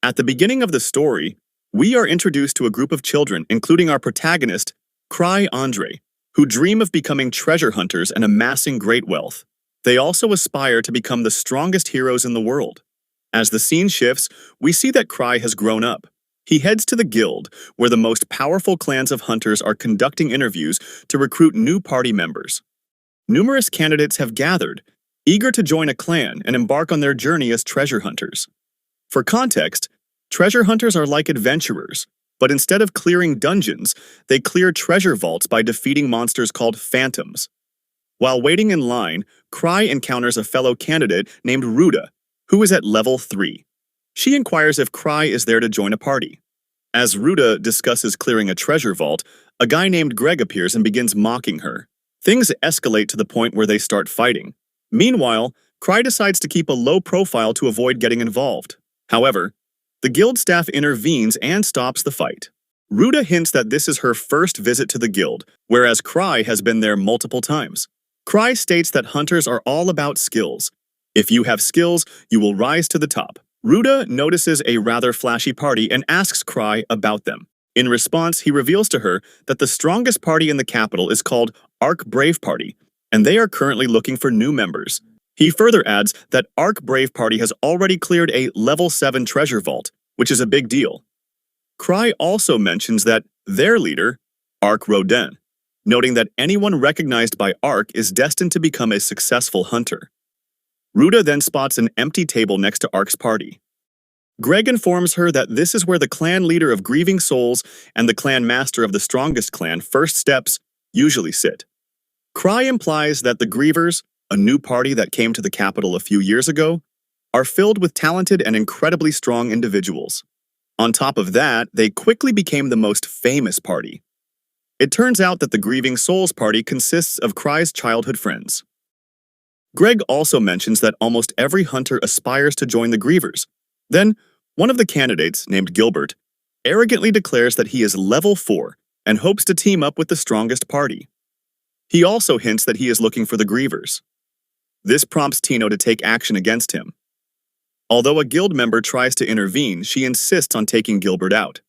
At the beginning of the story, we are introduced to a group of children, including our protagonist, Krai Andre, who dream of becoming treasure hunters and amassing great wealth. They also aspire to become the strongest heroes in the world. As the scene shifts, we see that Krai has grown up. He heads to the guild, where the most powerful clans of hunters are conducting interviews to recruit new party members. Numerous candidates have gathered, eager to join a clan and embark on their journey as treasure hunters. For context, treasure hunters are like adventurers, but instead of clearing dungeons, they clear treasure vaults by defeating monsters called phantoms. While waiting in line, Krai encounters a fellow candidate named Ruda, who is at level 3. She inquires if Krai is there to join a party. As Ruda discusses clearing a treasure vault, a guy named Greg appears and begins mocking her. Things escalate to the point where they start fighting. Meanwhile, Krai decides to keep a low profile to avoid getting involved. However, the guild staff intervenes and stops the fight. Ruda hints that this is her first visit to the guild, whereas Krai has been there multiple times. Krai states that hunters are all about skills. If you have skills, you will rise to the top. Ruda notices a rather flashy party and asks Krai about them. In response, he reveals to her that the strongest party in the capital is called Arc Brave Party, and they are currently looking for new members. He further adds that Arc Brave Party has already cleared a level 7 treasure vault, which is a big deal. Krai also mentions that their leader, Arc Rodin, noting that anyone recognized by Arc is destined to become a successful hunter. Ruda then spots an empty table next to Arc's party. Greg informs her that this is where the clan leader of Grieving Souls and the clan master of the strongest clan, First Steps, usually sit. Krai implies that the Grievers, a new party that came to the capital a few years ago, are filled with talented and incredibly strong individuals. On top of that, they quickly became the most famous party. It turns out that the Grieving Souls party consists of Krai's childhood friends. Greg also mentions that almost every hunter aspires to join the Grievers. Then, one of the candidates, named Gilbert, arrogantly declares that he is level 4 and hopes to team up with the strongest party. He also hints that he is looking for the Grievers. This prompts Tino to take action against him. Although a guild member tries to intervene, she insists on taking Gilbert out.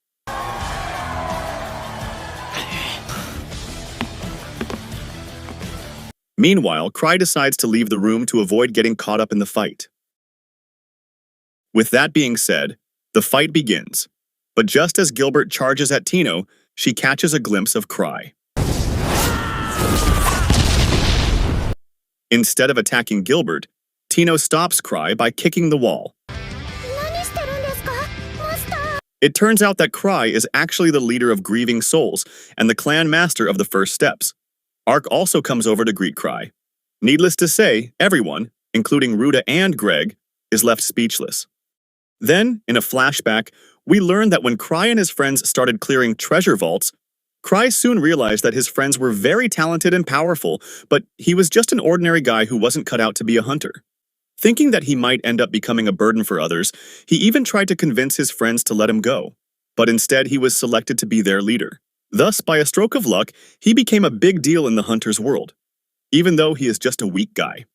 Meanwhile, Krai decides to leave the room to avoid getting caught up in the fight. With that being said, the fight begins. But just as Gilbert charges at Tino, she catches a glimpse of Krai. Instead of attacking Gilbert, Tino stops Krai by kicking the wall. It turns out that Krai is actually the leader of Grieving Souls and the clan master of the First Steps. Arc also comes over to greet Krai. Needless to say, everyone, including Ruda and Greg, is left speechless. Then, in a flashback, we learn that when Krai and his friends started clearing treasure vaults, Krai soon realized that his friends were very talented and powerful, but he was just an ordinary guy who wasn't cut out to be a hunter. Thinking that he might end up becoming a burden for others, he even tried to convince his friends to let him go. But instead, he was selected to be their leader. Thus, by a stroke of luck, he became a big deal in the hunter's world, even though he is just a weak guy.